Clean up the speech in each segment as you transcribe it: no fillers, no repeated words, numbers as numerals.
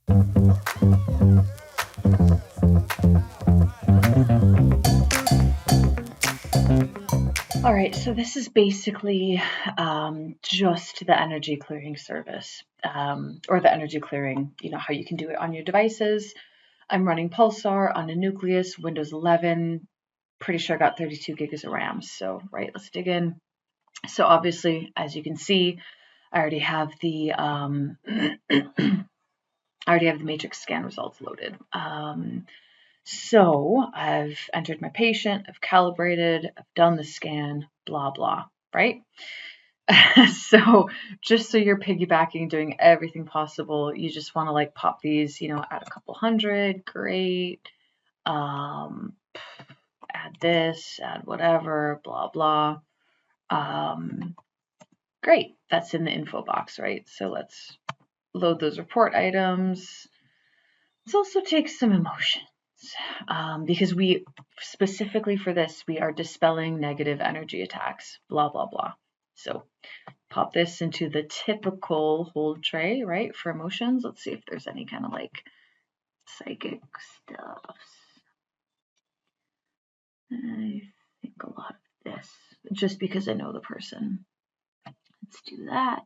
All right, so this is basically just the energy clearing service, or the energy clearing, how you can do it on your devices. I'm running PULSAR on a Nucleus, Windows 11, pretty sure I got 32 gigs of RAM. So, right, let's dig in. So obviously, as you can see, I already have the matrix scan results loaded. So I've entered my patient, I've calibrated, I've done the scan, blah, blah, right? So just so you're piggybacking, doing everything possible, you just want to like pop these, at a couple hundred, great. Add this, add whatever, blah, blah. Great, that's in the info box, right? So let's load those report items. Let's also take some emotions. Because we specifically for this, we are dispelling negative energy attacks, blah, blah, blah. So pop this into the typical hold tray, right, for emotions. Let's see if there's any kind of like psychic stuff. I think a lot of this, just because I know the person. Let's do that.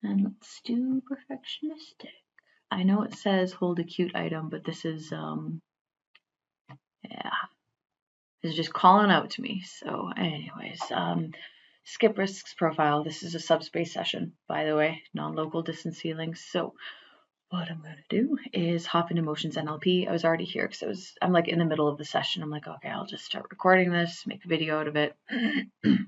And let's do perfectionistic. I know it says hold acute item, but this is, yeah, it's just calling out to me. So anyways, skip risks profile. This is a subspace session, by the way, non-local distance healing. So what I'm going to do is hop into Motions NLP. I was already here because I'm like in the middle of the session. I'm like, okay, I'll just start recording this, make a video out of it. You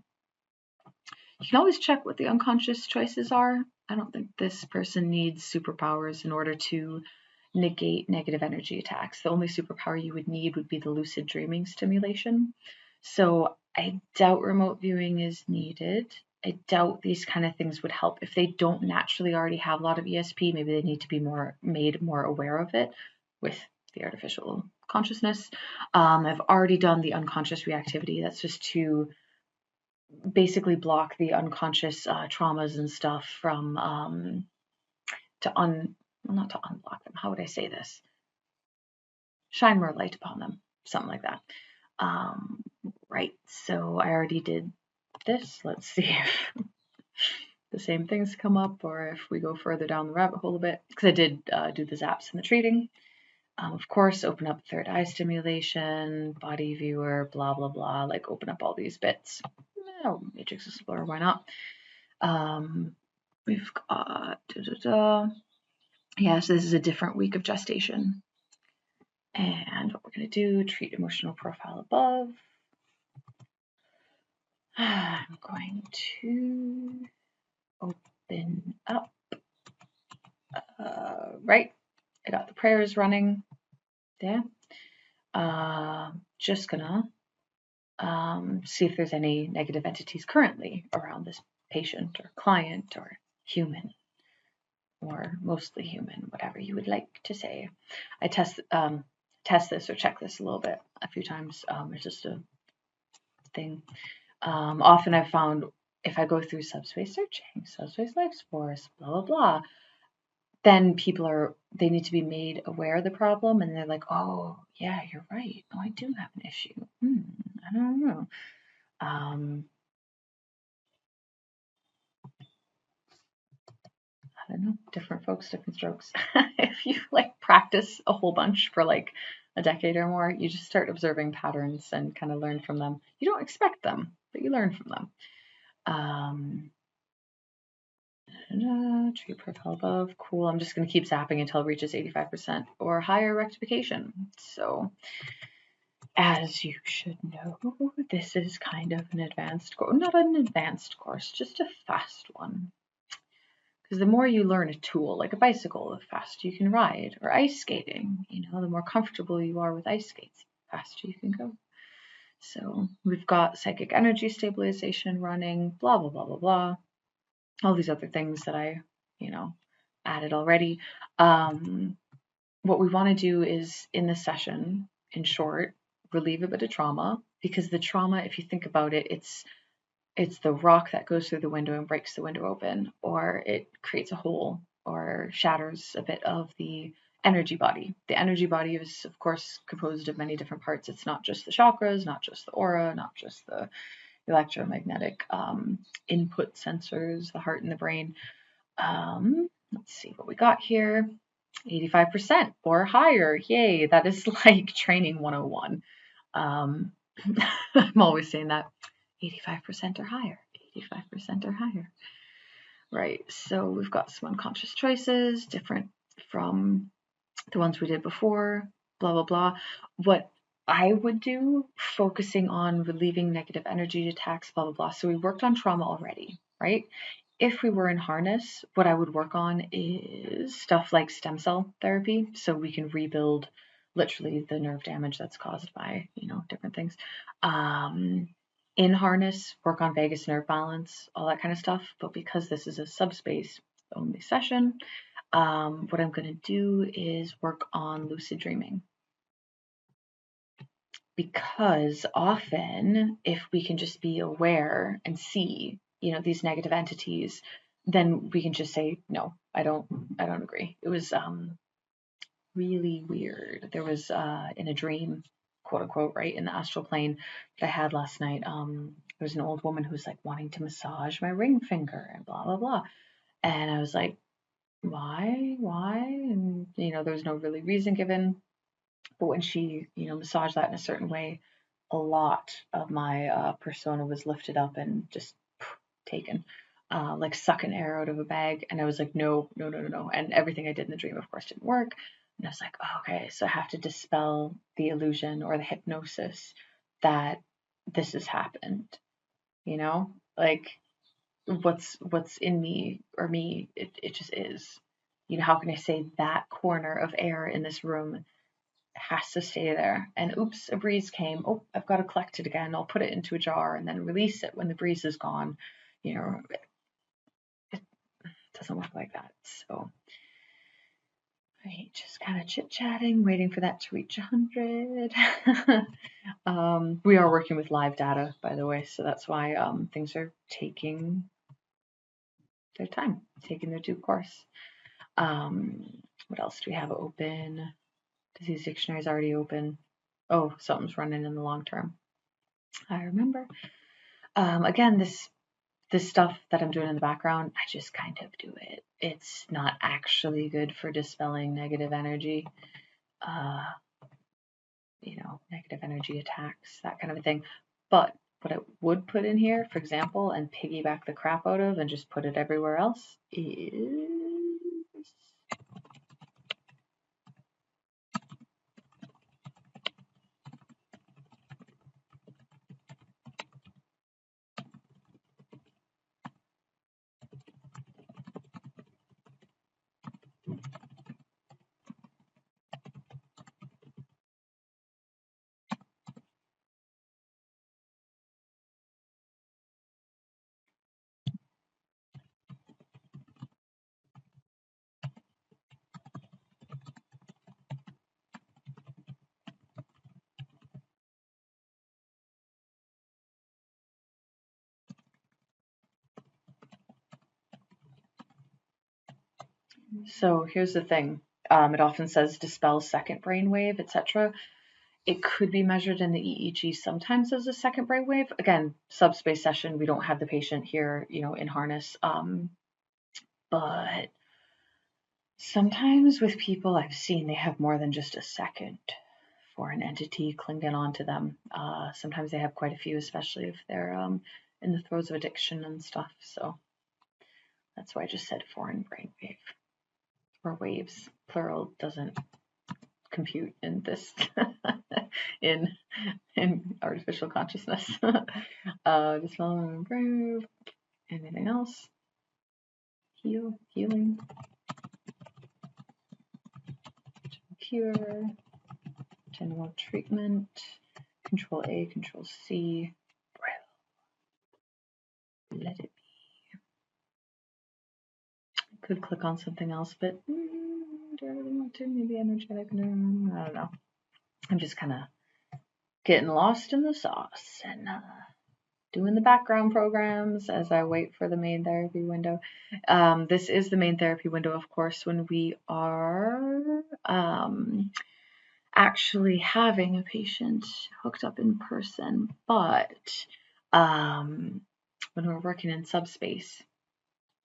can always check what the unconscious choices are. I don't think this person needs superpowers in order to negate negative energy attacks. The only superpower you would need would be the lucid dreaming stimulation. So I doubt remote viewing is needed. I doubt these kind of things would help. If they don't naturally already have a lot of ESP, maybe they need to be made more aware of it with the artificial consciousness. I've already done the unconscious reactivity. That's just to basically block the unconscious traumas and stuff from not to unblock them. How would I say this? Shine more light upon them, something like that. Right. So I already did this. Let's see if the same things come up or if we go further down the rabbit hole a bit, because I did do the zaps and the treating. Of course, open up third eye stimulation, body viewer, blah, blah, blah, like open up all these bits. Oh, Matrix Explorer, why not? We've got, yeah, so this is a different week of gestation. And what we're going to do, treat emotional profile above. I'm going to open up, right, I got the prayers running there. Just gonna see if there's any negative entities currently around this patient or client or human, or mostly human, whatever you would like to say. I test this or check this a few times. It's just a thing. Often I've found if I go through subspace searching, subspace life force, blah, blah, blah, then they need to be made aware of the problem, and they're like, oh, yeah, you're right. Oh, I do have an issue. I don't know. I don't know, different folks, different strokes. If you like practice a whole bunch for like a decade or more, you just start observing patterns and kind of learn from them. You don't expect them, but you learn from them. Tree profile above, cool. I'm just going to keep zapping until it reaches 85% or higher rectification. So as you should know, this is kind of an advanced course, not an advanced course, just a fast one. Because the more you learn a tool, like a bicycle, the faster you can ride, or ice skating, the more comfortable you are with ice skates, the faster you can go. So we've got psychic energy stabilization running, blah, blah, blah, blah, blah. All these other things that I, added already. What we want to do is in this session, in short, relieve a bit of trauma, because the trauma, if you think about it, it's the rock that goes through the window and breaks the window open, or it creates a hole or shatters a bit of the energy body. The energy body is, of course, composed of many different parts. It's not just the chakras, not just the aura, not just the electromagnetic input sensors, the heart and the brain. Let's see what we got here. 85% or higher. Yay, that is like training 101. I'm always saying that. 85% or higher. 85% or higher. Right, so we've got some unconscious choices, different from the ones we did before, blah, blah, blah. What I would do, focusing on relieving negative energy attacks, blah, blah, blah. So we worked on trauma already, right? If we were in harness, what I would work on is stuff like stem cell therapy, so we can rebuild literally the nerve damage that's caused by, different things. In harness, work on vagus nerve balance, all that kind of stuff. But because this is a subspace only session, what I'm going to do is work on lucid dreaming. Because often, if we can just be aware and see, these negative entities, then we can just say, no, I don't agree. It was really weird. There was in a dream, quote unquote, right, in the astral plane that I had last night, there was an old woman who was like wanting to massage my ring finger and blah, blah, blah. And I was like, why? And, there was no really reason given. But when she, massaged that in a certain way, a lot of my persona was lifted up and just taken, like sucking air out of a bag. And I was like, no. And everything I did in the dream, of course, didn't work. And I was like, oh, okay, so I have to dispel the illusion or the hypnosis that this has happened, like what's in me or me, it just is. How can I say that corner of air in this room has to stay there? And oops, a breeze came. Oh, I've got to collect it again. I'll put it into a jar and then release it when the breeze is gone. It doesn't work like that. So, right, just kind of chit-chatting, waiting for that to reach 100. We are working with live data, by the way, so that's why things are taking their time, taking their due course. What else do we have open? Disease dictionary is already open. Oh, something's running in the long term. I remember. Again, this stuff that I'm doing in the background, I just kind of do it. It's not actually good for dispelling negative energy, negative energy attacks, that kind of a thing. But what I would put in here, for example, and piggyback the crap out of and just put it everywhere else is so here's the thing. It often says dispel second brainwave, etc. It could be measured in the EEG sometimes as a second brainwave. Again, subspace session, we don't have the patient here, in harness. But sometimes with people I've seen, they have more than just a second for an entity clinging onto them. Sometimes they have quite a few, especially if they're in the throes of addiction and stuff. So that's why I just said foreign brainwave. Or waves, plural doesn't compute in this in artificial consciousness. Just improve. Anything else? Healing, cure, general treatment, control A, control C. Let it be. Could click on something else, but do I really want to? Maybe energetic. I don't know. I'm just kind of getting lost in the sauce and doing the background programs as I wait for the main therapy window. This is the main therapy window, of course, when we are actually having a patient hooked up in person, but when we're working in subspace,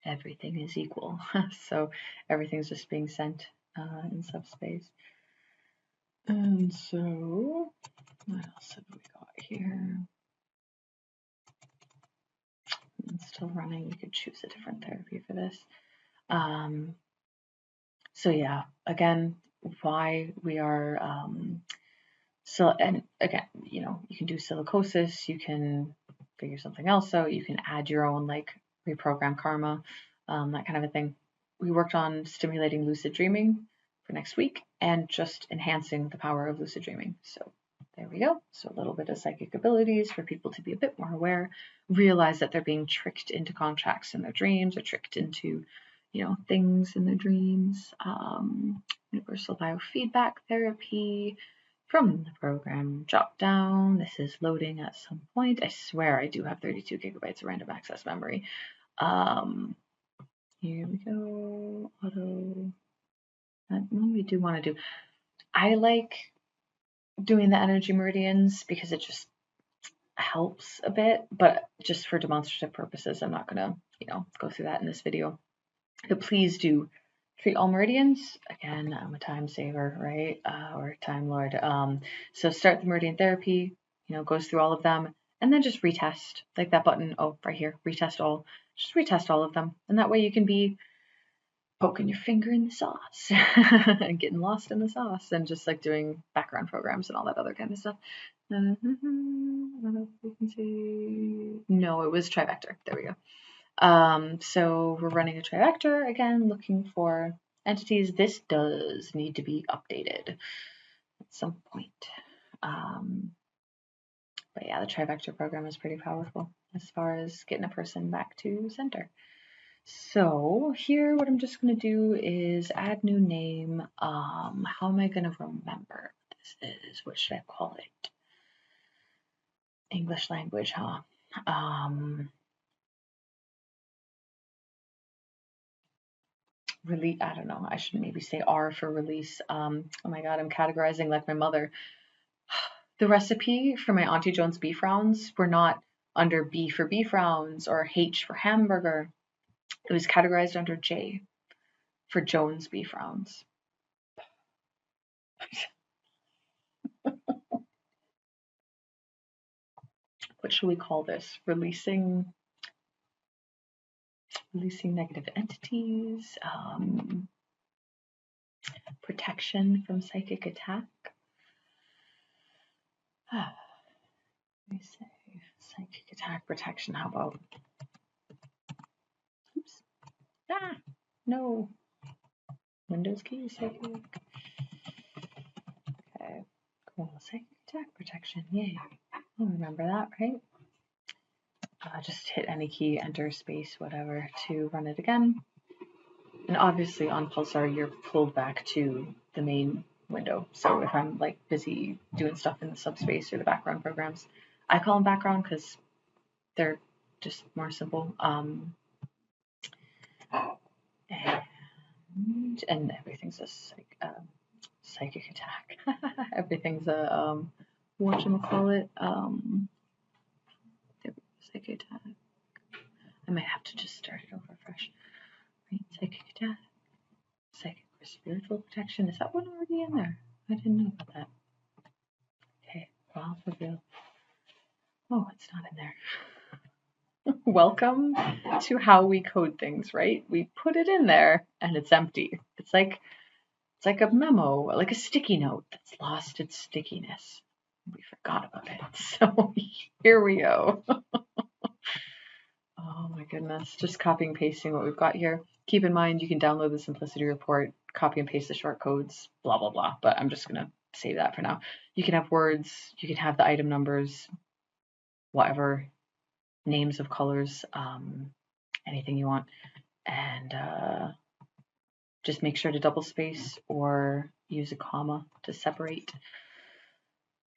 everything is equal. So everything's just being sent in subspace. And so, what else have we got here? It's still running. We could choose a different therapy for this. So yeah, again, why we are so, and again, you know, you can do silicosis, you can figure something else out, you can add your own like reprogram karma, that kind of a thing. We worked on stimulating lucid dreaming for next week and just enhancing the power of lucid dreaming. So there we go. So a little bit of psychic abilities for people to be a bit more aware, realize that they're being tricked into contracts in their dreams or tricked into, you know, things in their dreams. Universal biofeedback therapy from the program drop down. This is loading at some point. I swear I do have 32 gigabytes of random access memory. Here we go. Auto. What we do want to do. I like doing the energy meridians because it just helps a bit, but just for demonstrative purposes, I'm not gonna, you know, go through that in this video. But please do treat all meridians. Again, I'm a time saver, right? Or time lord. So start the meridian therapy, you know, goes through all of them, and then just retest, like that button, oh, right here, retest all. Just retest all of them, and that way you can be poking your finger in the sauce and getting lost in the sauce and just like doing background programs and all that other kind of stuff. I don't know if we can see. No, it was Trivector. There we go. So we're running a Trivector again, looking for entities. This does need to be updated at some point. But yeah, the Trivector program is pretty powerful as far as getting a person back to center. So here, what I'm just going to do is add new name. How am I going to remember this is? What should I call it? English language, huh? Release. I don't know. I should maybe say R for release. Oh my God, I'm categorizing like my mother. The recipe for my Auntie Jones beef rounds were not under B for beef rounds or H for hamburger. It was categorized under J for Jones beef rounds. What should we call this? Releasing negative entities, protection from psychic attack. Let me say psychic attack protection. How about? Oops. Ah, no. Windows key, psychic. Okay, cool. Psychic attack protection. Yay. I'll remember that, right? Just hit any key, enter space, whatever, to run it again. And obviously on PULSAR, you're pulled back to the main window. So if I'm like busy doing stuff in the subspace or the background programs, I call them background because they're just more simple. And everything's a psychic attack. Everything's a whatchamacallit, psychic attack. I might have to just start it over fresh. Right, psychic attack, psychic or spiritual protection. Is that one already in there? I didn't know about that. Okay, well, reveal. Oh, it's not in there. Welcome to how we code things, right? We put it in there and it's empty. It's like a memo, like a sticky note that's lost its stickiness. We forgot about it. So here we go. Oh my goodness. Just copying and pasting what we've got here. Keep in mind, you can download the simplicity report, copy and paste the short codes, blah, blah, blah. But I'm just going to save that for now. You can have words, you can have the item numbers, whatever, names of colors, anything you want. And just make sure to double space or use a comma to separate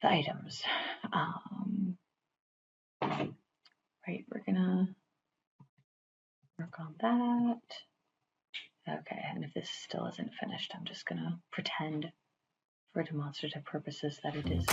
the items. right, we're gonna work on that. Okay, and if this still isn't finished, I'm just gonna pretend for demonstrative purposes that it is.